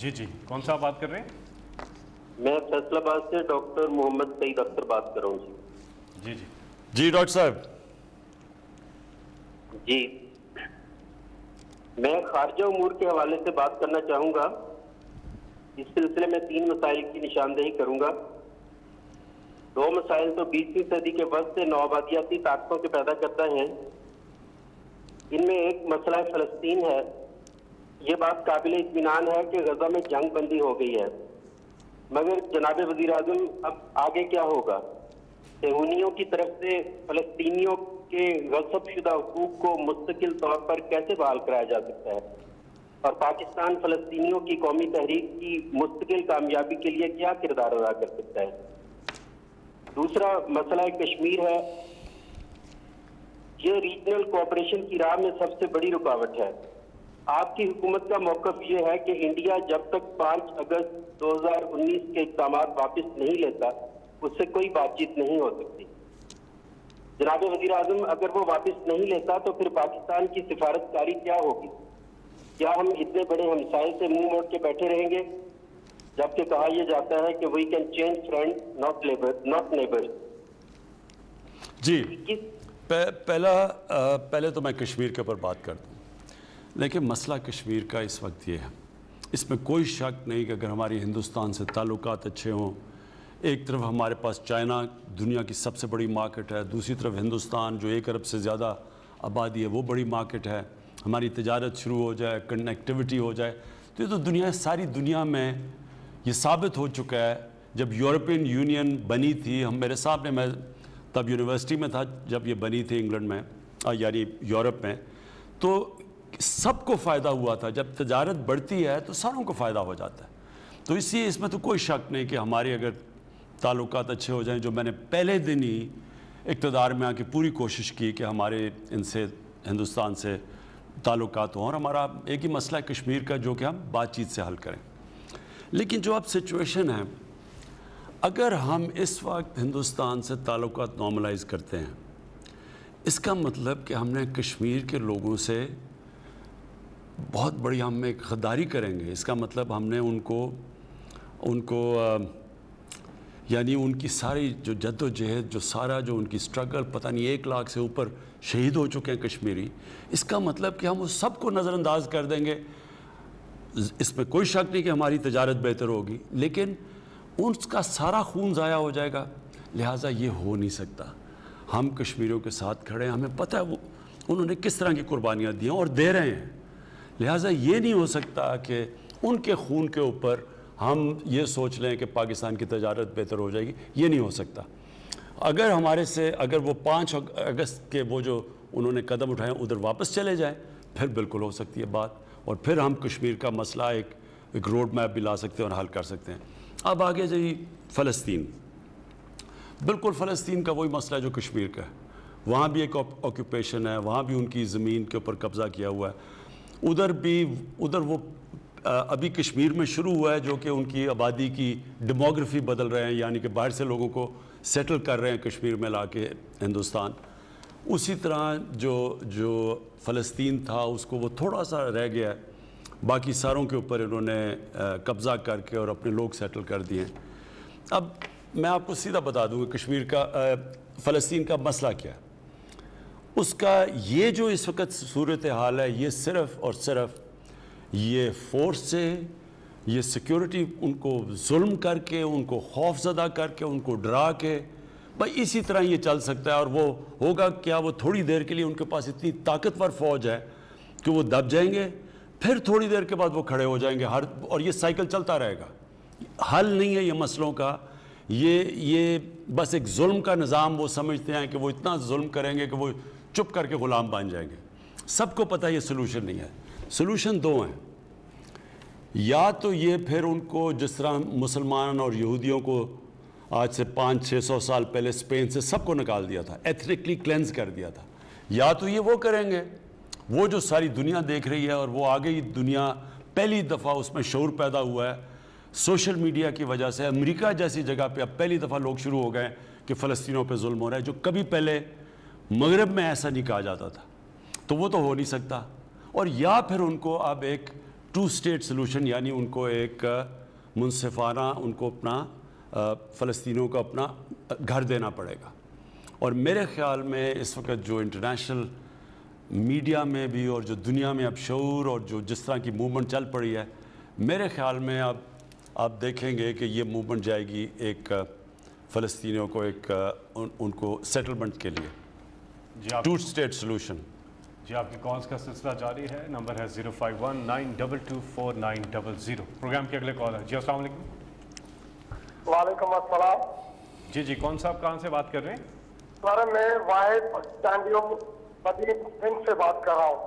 جی جی، کون سا آپ بات کر رہے ہیں؟ میں فیصل آباد سے ڈاکٹر محمد سعید اختر بات کر رہا ہوں جی جی جی ڈاکٹر صاحب. جی میں خارجہ امور کے حوالے سے بات کرنا چاہوں گا. اس سلسلے میں 3 مسائل کی نشاندہی کروں گا. 2 مسائل تو 20ویں صدی کے وقت سے نوآبادیاتی طاقتوں کے پیدا کرتا ہے. ان میں ایک مسئلہ فلسطین ہے. یہ بات قابل اطمینان ہے کہ غزہ میں جنگ بندی ہو گئی ہے، مگر جناب وزیر اعظم اب آگے کیا ہوگا؟ صہیونیوں کی طرف سے فلسطینیوں کے غصب شدہ حقوق کو مستقل طور پر کیسے بحال کرایا جا سکتا ہے؟ اور پاکستان فلسطینیوں کی قومی تحریک کی مستقل کامیابی کے لیے کیا کردار ادا کر سکتا ہے؟ دوسرا مسئلہ کشمیر ہے. یہ ریجنل کوآپریشن کی راہ میں سب سے بڑی رکاوٹ ہے. آپ کی حکومت کا موقف یہ ہے کہ انڈیا جب تک 5 اگست 2019 کے اقدامات واپس نہیں لیتا اس سے کوئی بات چیت نہیں ہو سکتی. جناب وزیر اعظم، اگر وہ واپس نہیں لیتا تو پھر پاکستان کی سفارتکاری کیا ہوگی؟ کیا ہم اتنے بڑے ہمسائے سے منہ موڑ کے بیٹھے رہیں گے جبکہ کہا یہ جاتا ہے کہ we can change friend not neighbours? جی پہلے تو میں کشمیر کے اوپر بات کر دوں. لیکن مسئلہ کشمیر کا اس وقت یہ ہے، اس میں کوئی شک نہیں کہ اگر ہماری ہندوستان سے تعلقات اچھے ہوں، ایک طرف ہمارے پاس چائنا دنیا کی سب سے بڑی مارکیٹ ہے، دوسری طرف ہندوستان جو 1 ارب سے زیادہ آبادی ہے وہ بڑی مارکیٹ ہے، ہماری تجارت شروع ہو جائے، کنیکٹیوٹی ہو جائے، تو یہ تو ساری دنیا میں یہ ثابت ہو چکا ہے. جب یورپین یونین بنی تھی، میرے سامنے، میں تب یونیورسٹی میں تھا جب یہ بنی تھی انگلینڈ میں، یعنی یورپ میں، تو سب کو فائدہ ہوا تھا. جب تجارت بڑھتی ہے تو ساروں کو فائدہ ہو جاتا ہے. تو اس میں تو کوئی شک نہیں کہ ہمارے اگر تعلقات اچھے ہو جائیں، جو میں نے پہلے دن ہی اقتدار میں آ کے پوری کوشش کی کہ ہمارے ان سے ہندوستان سے تعلقات ہوں، اور ہمارا ایک ہی مسئلہ ہے کشمیر کا جو کہ ہم بات چیت سے حل کریں. لیکن جو اب سچویشن ہے، اگر ہم اس وقت ہندوستان سے تعلقات نارملائز کرتے ہیں، اس کا مطلب کہ ہم نے کشمیر کے لوگوں سے بہت بڑی ہم ایک غداری کریں گے. اس کا مطلب ہم نے ان کو یعنی ان کی ساری جو جد و جہد، جو سارا جو ان کی سٹرگل، پتہ نہیں 1 لاکھ سے اوپر شہید ہو چکے ہیں کشمیری، اس کا مطلب کہ ہم اس سب کو نظر انداز کر دیں گے. اس میں کوئی شک نہیں کہ ہماری تجارت بہتر ہوگی، لیکن ان کا سارا خون ضائع ہو جائے گا. لہٰذا یہ ہو نہیں سکتا. ہم کشمیریوں کے ساتھ کھڑے ہیں، ہمیں پتہ ہے انہوں نے کس طرح کی قربانیاں دی ہیں اور دے رہے ہیں. لہٰذا یہ نہیں ہو سکتا کہ ان کے خون کے اوپر ہم یہ سوچ لیں کہ پاکستان کی تجارت بہتر ہو جائے گی. یہ نہیں ہو سکتا. اگر وہ 5 اگست کے وہ جو انہوں نے قدم اٹھائے ادھر واپس چلے جائیں، پھر بالکل ہو سکتی ہے بات، اور پھر ہم کشمیر کا مسئلہ ایک روڈ میپ بھی لا سکتے ہیں اور حل کر سکتے ہیں. اب آگے جی فلسطین، بالکل فلسطین کا وہی مسئلہ جو کشمیر کا ہے. وہاں بھی ایک آکوپیشن ہے، وہاں بھی ان کی زمین کے اوپر قبضہ کیا ہوا ہے. ادھر وہ ابھی کشمیر میں شروع ہوا ہے جو کہ ان کی آبادی کی ڈیموگرافی بدل رہے ہیں، یعنی کہ باہر سے لوگوں کو سیٹل کر رہے ہیں کشمیر میں لا کے ہندوستان. اسی طرح جو فلسطین تھا اس کو وہ تھوڑا سا رہ گیا ہے، باقی ساروں کے اوپر انہوں نے قبضہ کر کے اور اپنے لوگ سیٹل کر دیے ہیں. اب میں آپ کو سیدھا بتا دوں کہ کشمیر کا فلسطین کا مسئلہ کیا ہے. اس کا یہ جو اس وقت صورتحال ہے، یہ صرف اور صرف یہ فورس سے، یہ سیکیورٹی ان کو ظلم کر کے، ان کو خوف زدہ کر کے، ان کو ڈرا کے، بھائی اسی طرح یہ چل سکتا ہے. اور وہ ہوگا کیا؟ وہ تھوڑی دیر کے لیے ان کے پاس اتنی طاقتور فوج ہے کہ وہ دب جائیں گے، پھر تھوڑی دیر کے بعد وہ کھڑے ہو جائیں گے. اور یہ سائیکل چلتا رہے گا. حل نہیں ہے یہ مسئلوں کا. یہ بس ایک ظلم کا نظام وہ سمجھتے ہیں کہ وہ اتنا ظلم کریں گے کہ وہ چپ کر کے غلام بن جائیں گے. سب کو پتہ ہے یہ سلوشن نہیں ہے. سلوشن 2 ہیں. یا تو یہ پھر ان کو جس طرح مسلمان اور یہودیوں کو آج سے 500-600 سال پہلے اسپین سے سب کو نکال دیا تھا، ایتھنکلی کلینز کر دیا تھا، یا تو یہ وہ کریں گے وہ جو ساری دنیا دیکھ رہی ہے. اور وہ آگے ہی دنیا پہلی دفعہ اس میں شعور پیدا ہوا ہے سوشل میڈیا کی وجہ سے. امریکہ جیسی جگہ پہ اب پہلی دفعہ لوگ شروع ہو گئے کہ فلسطینیوں پہ ظلم ہو رہا ہے، جو کبھی پہلے مغرب میں ایسا نہیں کہا جاتا تھا. تو وہ تو ہو نہیں سکتا. اور یا پھر ان کو اب ایک ٹو اسٹیٹ سلوشن، یعنی ان کو ایک منصفانہ ان کو اپنا فلسطینیوں کو اپنا گھر دینا پڑے گا. اور میرے خیال میں اس وقت جو انٹرنیشنل میڈیا میں بھی اور جو دنیا میں اب شعور اور جو جس طرح کی موومنٹ چل پڑی ہے، میرے خیال میں اب آپ دیکھیں گے کہ یہ موومنٹ جائے گی ایک فلسطینیوں کو ایک ان کو سیٹلمنٹ کے لیے، جی آپ ٹو اسٹیٹ سلوشن. جی آپ کی کالز کا سلسلہ جاری ہے. نمبر ہے 05192249000. پروگرام کے اگلے کال ہے. جی السلام علیکم. وعلیکم السلام. جی کون صاحب کہاں سے بات کر رہے ہیں؟ سر میں واحد پاکستانیوں مدین سندھ سے بات کر رہا ہوں.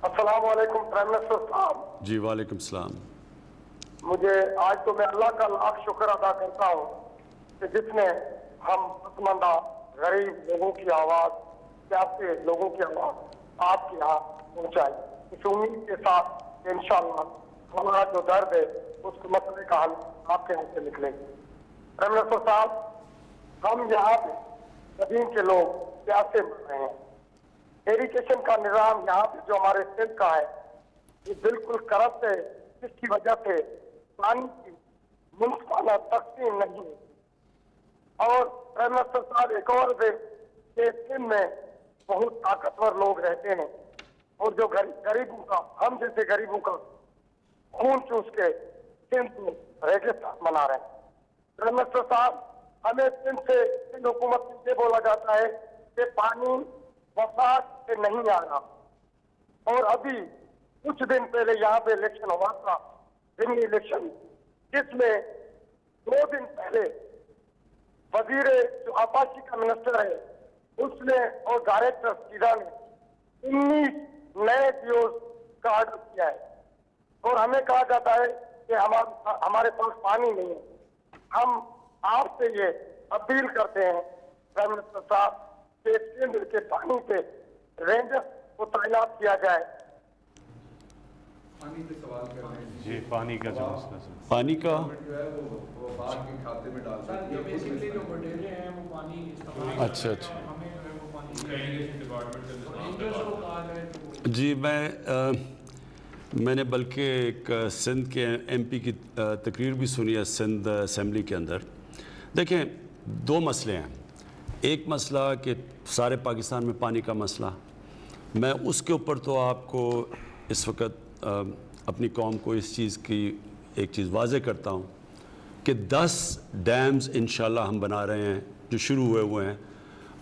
السلام علیکم پرائم منسٹر صاحب. جی وعلیکم السلام. مجھے آج تو میں اللہ کا لاکھ شکر ادا کرتا ہوں کہ جس نے ہم پسماندہ غریب لوگوں کی آواز، پیاسے لوگوں کی آواز آپ کے یہاں پہنچائی. اس امید کے ساتھ کہ انشاءاللہ ہمارا جو درد ہے اس مسئلے کا حل آپ کے یہاں سے نکلے گا. پرائم منسٹر صاحب، ہم یہاں پہ مدین کے لوگ پیاسے مر رہے ہیں. ایریگیشن کا نظام یہاں پہ جو ہمارے سندھ کا ہے یہ بالکل کرپٹ ہے، جس کی وجہ سے پانی کی منصفانہ تقسیم نہیں ہے. اور پرائم منسٹر صاحب ایک اور کہ سندھ میں بہت طاقتور لوگ رہتے ہیں اور جو غریبوں کا، ہم جیسے غریبوں کا خون چوس کے سندھ میں ریگستان بنا رہے ہیں. پرائم منسٹر صاحب، ہمیں سندھ سے سندھ حکومت سے یہ بولا جاتا ہے کہ پانی وفاق سے نہیں آ رہا. اور ابھی کچھ دن پہلے یہاں پہ الیکشن ہوا تھا، ضمنی الیکشن، جس میں 2 دن پہلے وزیر جو آبادی کا منسٹر ہے اس نے اور ڈائریکٹر سیدھا نے 19 نئے پیوز کا آرڈر کیا ہے. اور ہمیں کہا جاتا ہے کہ ہمارے پاس پانی نہیں ہے. ہم آپ سے یہ اپیل کرتے ہیں پرائم منسٹر صاحب کہ سندھ کے پانی پہ رینجر کو تعینات کیا جائے. پانی پہ سوال کر رہے ہیں. جی پانی کا جو مسئلہ ہے، پانی کا جو ہے وہ باغ کے کھاتے میں ڈال سر یہ بیسکلی جو بٹیرے ہیں وہ پانی استعمال اچھا اچھا. ہمیں جو ہے وہ پانی ایریگیشن ڈپارٹمنٹ کو کہا جائے تو جی میں نے بلکہ ایک سندھ کے ایم پی کی تقریر بھی سنی ہے سندھ اسمبلی کے اندر. دیکھیں 2 مسئلے ہیں. ایک مسئلہ کہ سارے پاکستان میں پانی کا مسئلہ، میں اس کے اوپر تو آپ کو اس وقت اپنی قوم کو اس چیز کی ایک چیز واضح کرتا ہوں کہ 10 ڈیمز انشاءاللہ ہم بنا رہے ہیں جو شروع ہوئے ہیں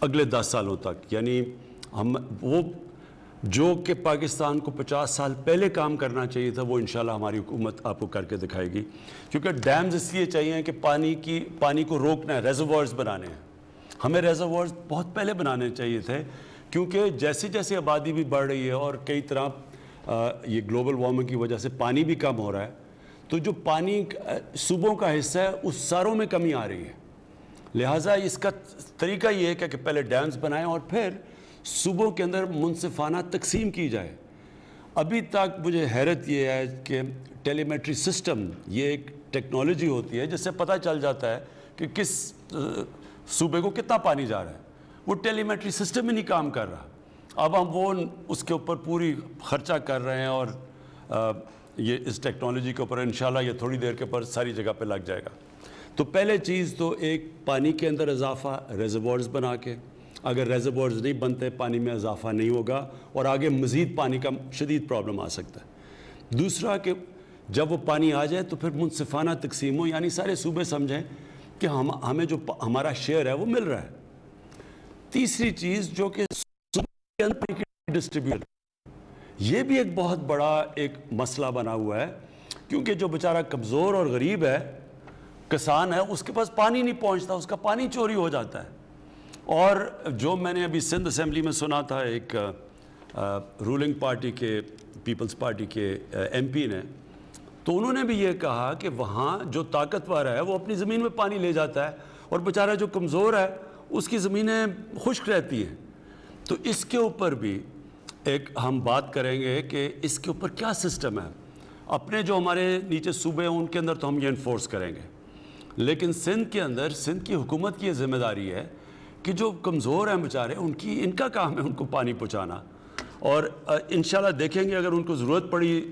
اگلے 10 سالوں تک. یعنی ہم وہ جو کہ پاکستان کو 50 سال پہلے کام کرنا چاہیے تھا وہ انشاءاللہ ہماری حکومت آپ کو کر کے دکھائے گی. کیونکہ ڈیمز اس لیے چاہیے کہ پانی کو روکنا ہے، ریزروارز بنانے ہیں. ہمیں ریزروارز بہت پہلے بنانے چاہیے تھے، کیونکہ جیسے جیسے آبادی بھی بڑھ رہی ہے اور کئی طرح یہ گلوبل وارمنگ کی وجہ سے پانی بھی کم ہو رہا ہے، تو جو پانی صوبوں کا حصہ ہے اس ساروں میں کمی آ رہی ہے. لہٰذا اس کا طریقہ یہ ہے کہ پہلے ڈیمز بنائیں اور پھر صوبوں کے اندر منصفانہ تقسیم کی جائے. ابھی تک مجھے حیرت یہ ہے کہ ٹیلی میٹری سسٹم یہ ایک ٹیکنالوجی ہوتی ہے جس سے پتہ چل جاتا ہے کہ کس صوبے کو کتنا پانی جا رہا ہے. وہ ٹیلی میٹری سسٹم ہی نہیں کام کر رہا. اب ہم وہ اس کے اوپر پوری خرچہ کر رہے ہیں اور یہ اس ٹیکنالوجی کے اوپر انشاءاللہ یہ تھوڑی دیر کے پر ساری جگہ پہ لگ جائے گا. تو پہلے چیز تو ایک پانی کے اندر اضافہ، ریزروارز بنا کے. اگر ریزروارز نہیں بنتے پانی میں اضافہ نہیں ہوگا اور آگے مزید پانی کا شدید پرابلم آ سکتا ہے. دوسرا کہ جب وہ پانی آ جائے تو پھر منصفانہ تقسیم ہو، یعنی سارے صوبے سمجھیں کہ ہمیں جو ہمارا شیئر ہے وہ مل رہا ہے. تیسری چیز جو کہ ڈسٹریبیوٹ، یہ بھی ایک بہت بڑا ایک مسئلہ بنا ہوا ہے، کیونکہ جو بیچارہ کمزور اور غریب ہے، کسان ہے، اس کے پاس پانی نہیں پہنچتا، اس کا پانی چوری ہو جاتا ہے. اور جو میں نے ابھی سندھ اسمبلی میں سنا تھا ایک رولنگ پارٹی کے، پیپلز پارٹی کے ایم پی نے، تو انہوں نے بھی یہ کہا کہ وہاں جو طاقتور ہے وہ اپنی زمین میں پانی لے جاتا ہے اور بیچارہ جو کمزور ہے اس کی زمینیں خشک رہتی ہیں. تو اس کے اوپر بھی ایک ہم بات کریں گے کہ اس کے اوپر کیا سسٹم ہے. اپنے جو ہمارے نیچے صوبے ہیں ان کے اندر تو ہم یہ انفورس کریں گے، لیکن سندھ کے اندر سندھ کی حکومت کی یہ ذمہ داری ہے کہ جو کمزور ہیں بیچارے ان کا کام ہے ان کو پانی پہنچانا. اور انشاءاللہ دیکھیں گے اگر ان کو ضرورت پڑی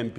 MP